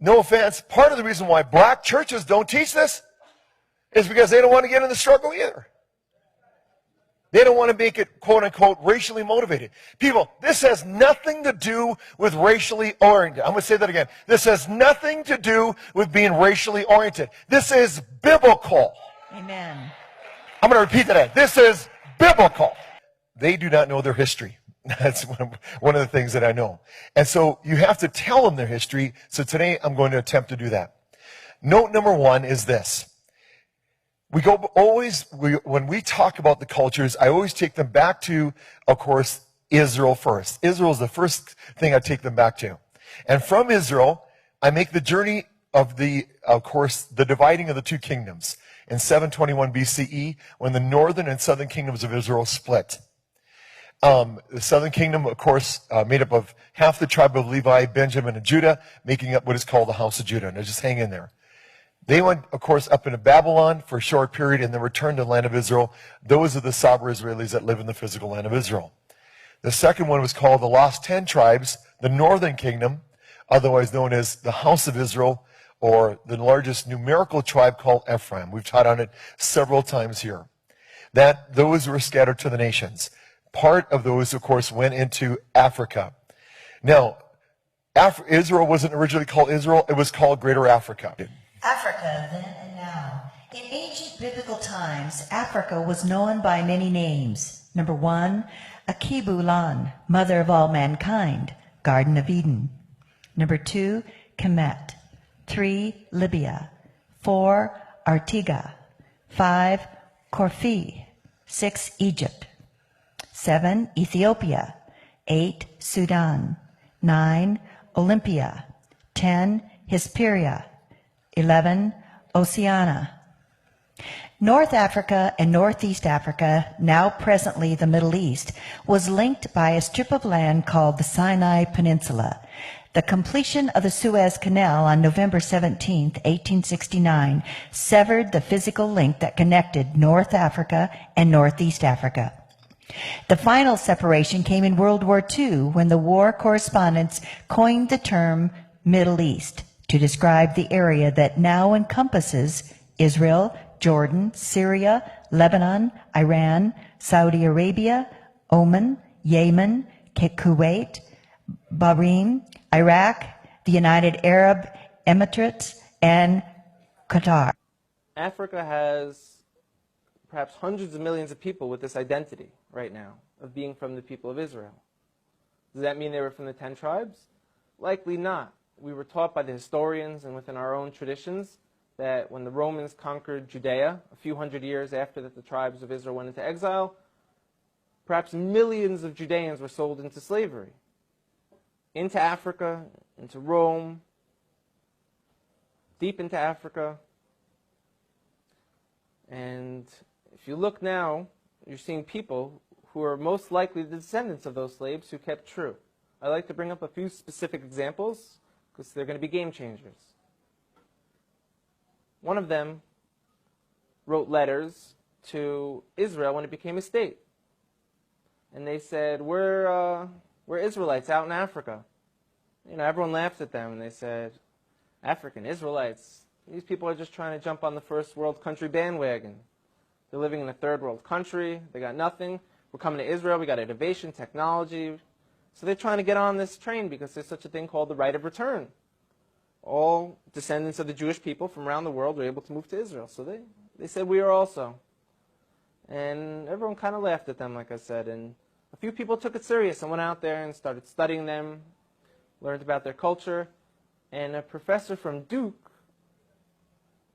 no offense, part of the reason why black churches don't teach this is because they don't want to get in the struggle either. They don't want to make it, quote unquote, racially motivated. People, this has nothing to do with racially oriented. I'm going to say that again. This has nothing to do with being racially oriented. This is biblical. Amen. I'm going to repeat that. This is biblical. They do not know their history. That's one of the things that I know. And so you have to tell them their history. So today I'm going to attempt to do that. Note number one is this. When we talk about the cultures, I always take them back to, of course, Israel first. Israel is the first thing I take them back to. And from Israel, I make the journey of the dividing of the two kingdoms in 721 BCE, when the northern and southern kingdoms of Israel split. The southern kingdom, of course, made up of half the tribe of Levi, Benjamin, and Judah, making up what is called the house of Judah. And they just hang in there. They went, of course, up into Babylon for a short period and then returned to the land of Israel. Those are the sober Israelis that live in the physical land of Israel. The second one was called the Lost 10 Tribes, the northern kingdom, otherwise known as the house of Israel, or the largest numerical tribe called Ephraim. We've taught on it several times here. Those were scattered to the nations. Part of those, of course, went into Africa. Now, Israel wasn't originally called Israel. It was called Greater Africa. Africa, then and now. In ancient biblical times, Africa was known by many names. Number 1, Akibulan, mother of all mankind, Garden of Eden. Number 2, Kemet. 3, Libya. 4, Artiga. 5, Corfu. 6, Egypt. 7, Ethiopia. 8, Sudan. 9, Olympia. 10, Hesperia. 11, Oceania. North Africa and Northeast Africa, now presently the Middle East, was linked by a strip of land called the Sinai Peninsula. The completion of the Suez Canal on November 17, 1869, severed the physical link that connected North Africa and Northeast Africa. The final separation came in World War II, when the war correspondents coined the term Middle East to describe the area that now encompasses Israel, Jordan, Syria, Lebanon, Iran, Saudi Arabia, Oman, Yemen, Kuwait, Bahrain, Iraq, the United Arab Emirates, and Qatar. Africa has perhaps hundreds of millions of people with this identity right now of being from the people of Israel. Does that mean they were from the 10 tribes? Likely not. We were taught by the historians and within our own traditions that when the Romans conquered Judea, a few hundred years after that the tribes of Israel went into exile, perhaps millions of Judeans were sold into slavery, into Africa, into Rome, deep into Africa. And if you look now, you're seeing people who are most likely the descendants of those slaves who kept true. I'd like to bring up a few specific examples because they're going to be game changers. One of them wrote letters to Israel when it became a state. And they said, we're Israelites out in Africa. You know, everyone laughed at them and they said, African Israelites, these people are just trying to jump on the first world country bandwagon. They're living in a third world country. They got nothing. We're coming to Israel. We got innovation, technology. So they're trying to get on this train because there's such a thing called the right of return. All descendants of the Jewish people from around the world were able to move to Israel. So they said we are also. And everyone kind of laughed at them, like I said. And a few people took it serious and went out there and started studying them, learned about their culture. And a professor from Duke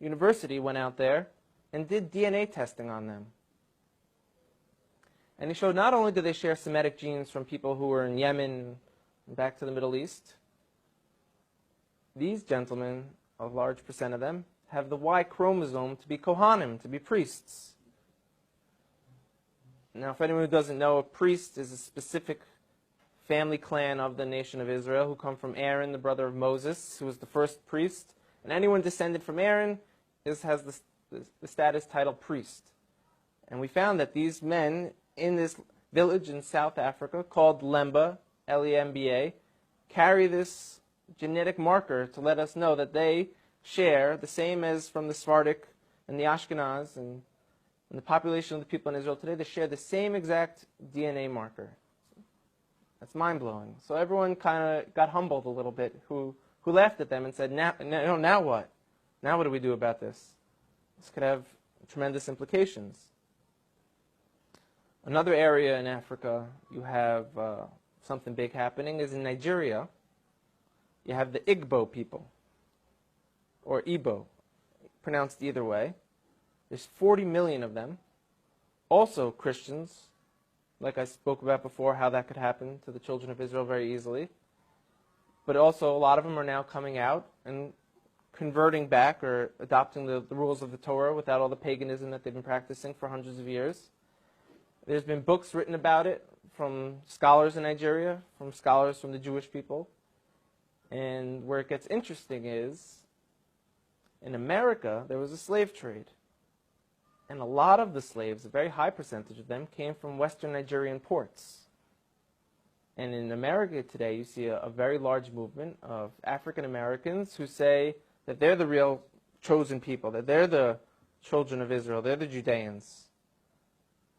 University went out there and did DNA testing on them. And he showed not only do they share Semitic genes from people who were in Yemen and back to the Middle East, these gentlemen, a large percent of them, have the Y chromosome to be Kohanim, to be priests. Now, if anyone who doesn't know, a priest is a specific family clan of the nation of Israel who come from Aaron, the brother of Moses, who was the first priest. And anyone descended from Aaron has the status title priest. And we found that these men in this village in South Africa called Lemba, L-E-M-B-A, carry this genetic marker to let us know that they share the same as from the Sephardic and the Ashkenaz and the population of the people in Israel today. They share the same exact DNA marker. That's mind-blowing. So everyone kind of got humbled a little bit who laughed at them and said, now what? Now what do we do about this? This could have tremendous implications. Another area in Africa you have something big happening is in Nigeria. You have the Igbo people, or Igbo, pronounced either way. There's 40 million of them, also Christians, like I spoke about before, how that could happen to the children of Israel very easily. But also a lot of them are now coming out and converting back or adopting the rules of the Torah without all the paganism that they've been practicing for hundreds of years. There's been books written about it from scholars in Nigeria, from scholars from the Jewish people. And where it gets interesting is, in America, there was a slave trade. And a lot of the slaves, a very high percentage of them, came from Western Nigerian ports. And in America today, you see a very large movement of African Americans who say that they're the real chosen people, that they're the children of Israel, they're the Judeans.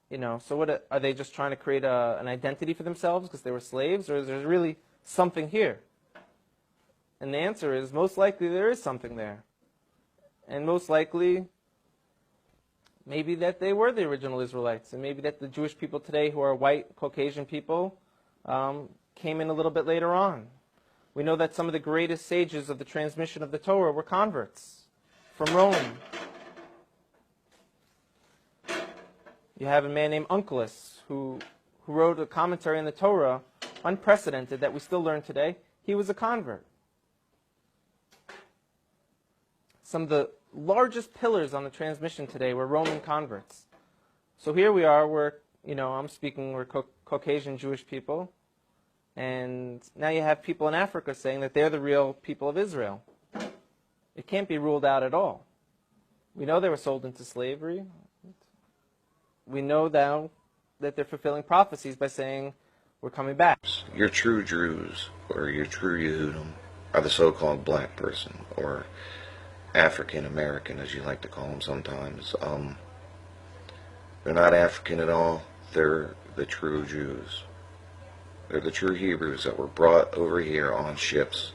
You know, so what are they just trying to create an identity for themselves because they were slaves, or is there really something here? And the answer is, most likely there is something there. And most likely, maybe that they were the original Israelites, and maybe that the Jewish people today who are white, Caucasian people came in a little bit later on. We know that some of the greatest sages of the transmission of the Torah were converts from Rome. You have a man named Onkelos who wrote a commentary on the Torah, unprecedented, that we still learn today. He was a convert. Some of the largest pillars on the transmission today were Roman converts. So here we are, I'm speaking, we're Caucasian Jewish people, and now you have people in Africa saying that they're the real people of Israel. It can't be ruled out at all. We know they were sold into slavery. We know now that they're fulfilling prophecies by saying, we're coming back. Your true Druze, or your true Yehudim, are the so-called black person, or African American, as you like to call them sometimes. They're not African at all. They're the true Jews. They're the true Hebrews that were brought over here on ships,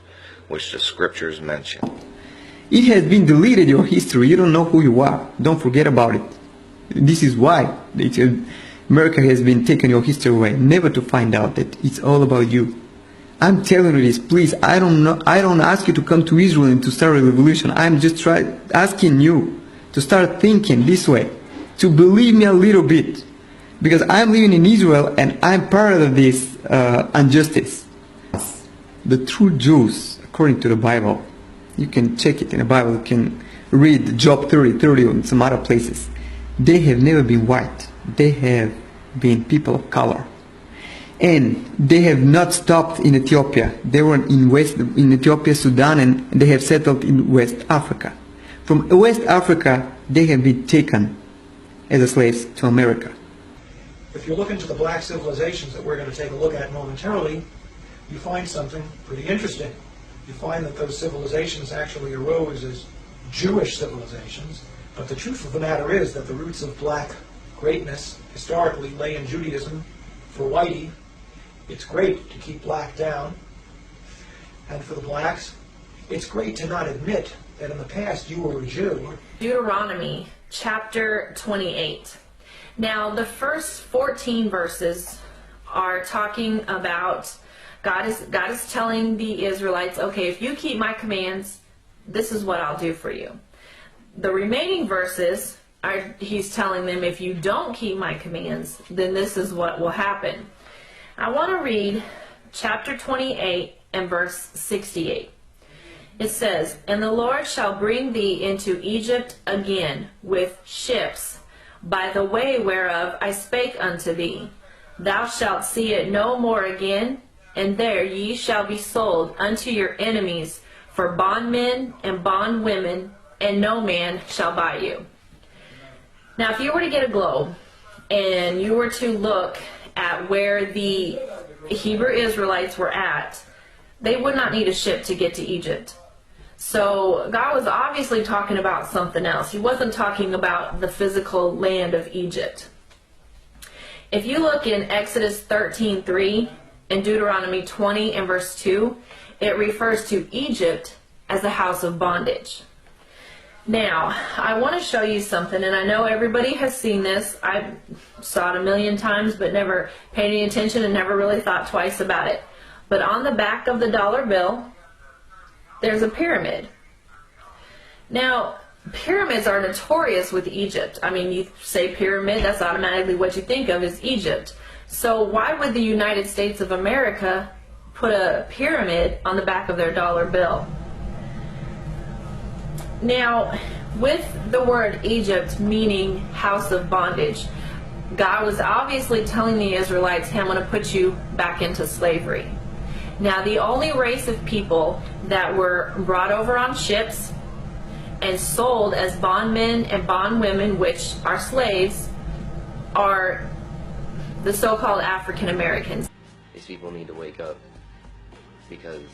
which the scriptures mention. It has been deleted, your history. You don't know who you are. Don't forget about it. This is why America has been taking your history away, never to find out that it's all about you. I'm telling you this, please. I don't ask you to come to Israel and to start a revolution. I'm just asking you to start thinking this way, to believe me a little bit, because I'm living in Israel and I'm part of this injustice. The true Jews, according to the Bible, you can check it in the Bible. You can read Job 30 and some other places. They have never been white. They have been people of color. And they have not stopped in Ethiopia. They were in Ethiopia, Sudan, and they have settled in West Africa. From West Africa, they have been taken as slaves to America. If you look into the black civilizations that we're going to take a look at momentarily, you find something pretty interesting. You find that those civilizations actually arose as Jewish civilizations, but the truth of the matter is that the roots of black greatness historically lay in Judaism. For whitey, it's great to keep black down, and for the blacks, it's great to not admit that in the past you were a Jew. Deuteronomy chapter 28. Now the first 14 verses are talking about God is telling the Israelites, okay, if you keep my commands, this is what I'll do for you. The remaining verses he's telling them, if you don't keep my commands, then this is what will happen. I want to read chapter 28 and verse 68. It says, "And the Lord shall bring thee into Egypt again with ships, by the way whereof I spake unto thee. Thou shalt see it no more again, and there ye shall be sold unto your enemies for bondmen and bondwomen, and no man shall buy you." Now, if you were to get a globe and you were to look at where the Hebrew Israelites were at, they would not need a ship to get to Egypt. So God was obviously talking about something else. He wasn't talking about the physical land of Egypt. If you look in Exodus 13:3 and Deuteronomy 20 and verse 2, it refers to Egypt as a house of bondage. Now, I want to show you something, and I know everybody has seen this. I saw it a million times, but never paid any attention and never really thought twice about it. But on the back of the dollar bill, there's a pyramid. Now, pyramids are notorious with Egypt. I mean, you say pyramid, that's automatically what you think of is Egypt. So why would the United States of America put a pyramid on the back of their dollar bill? Now, with the word Egypt meaning house of bondage, God was obviously telling the Israelites, hey, I'm going to put you back into slavery. Now, the only race of people that were brought over on ships and sold as bondmen and bondwomen, which are slaves, are the so-called African Americans. These people need to wake up, because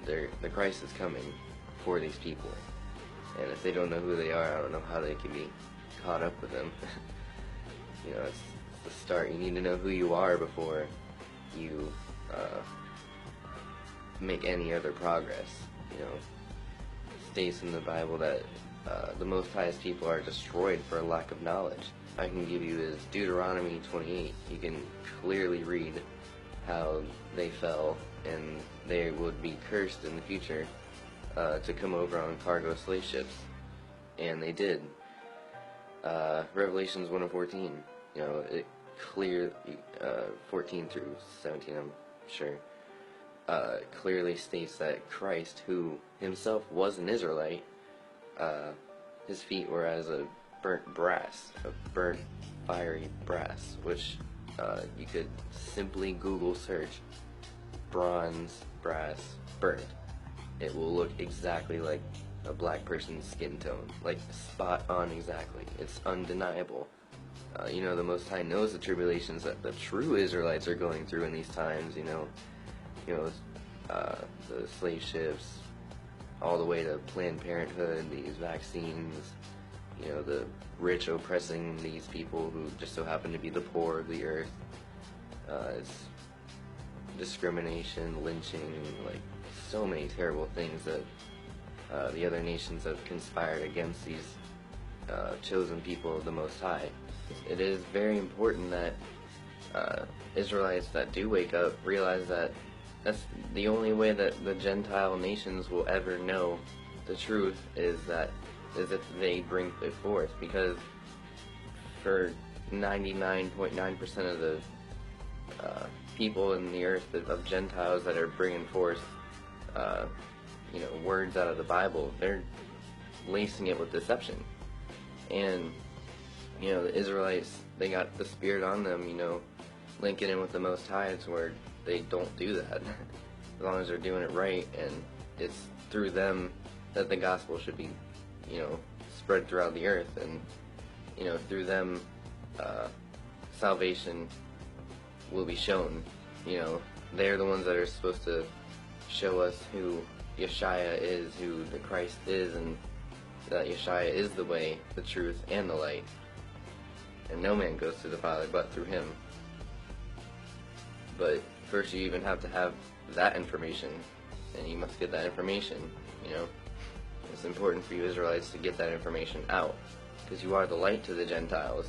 the Christ is coming for these people. And if they don't know who they are, I don't know how they can be caught up with them. You know, it's the start. You need to know who you are before you make any other progress. You know, it states in the Bible that the Most High's people are destroyed for a lack of knowledge. I can give you is Deuteronomy 28. You can clearly read how they fell, and they would be cursed in the future to come over on cargo slave ships, and they did. Revelations 1:14, you know, it clear 14 through 17, I'm sure, clearly states that Christ, who himself was an Israelite, his feet were as a burnt brass, a burnt fiery brass, which you could simply Google search bronze, brass, burnt. It will look exactly like a black person's skin tone, like spot on exactly. It's undeniable. You know, the Most High knows the tribulations that the true Israelites are going through in these times. You know, the slave ships, all the way to Planned Parenthood, these vaccines. You know, the rich oppressing these people who just so happen to be the poor of the earth. It's discrimination, lynching, like so many terrible things that the other nations have conspired against these chosen people of the Most High. It is very important that Israelites that do wake up realize that that's the only way that the Gentile nations will ever know the truth is if they bring it forth, because for 99.9% of the people in the earth of Gentiles that are bringing forth you know, words out of the Bible, they're lacing it with deception. And you know, the Israelites, they got the Spirit on them, you know, linking in with the Most High. It's where they don't do that as long as they're doing it right, and it's through them that the gospel should be, you know, spread throughout the earth, and you know, through them salvation will be shown. You know, they're the ones that are supposed to show us who Yeshua is, who the Christ is, and that Yeshua is the way, the truth, and the light, and no man goes to the Father but through him. But first you even have to have that information, and you must get that information. You know, it's important for you Israelites to get that information out, because you are the light to the Gentiles.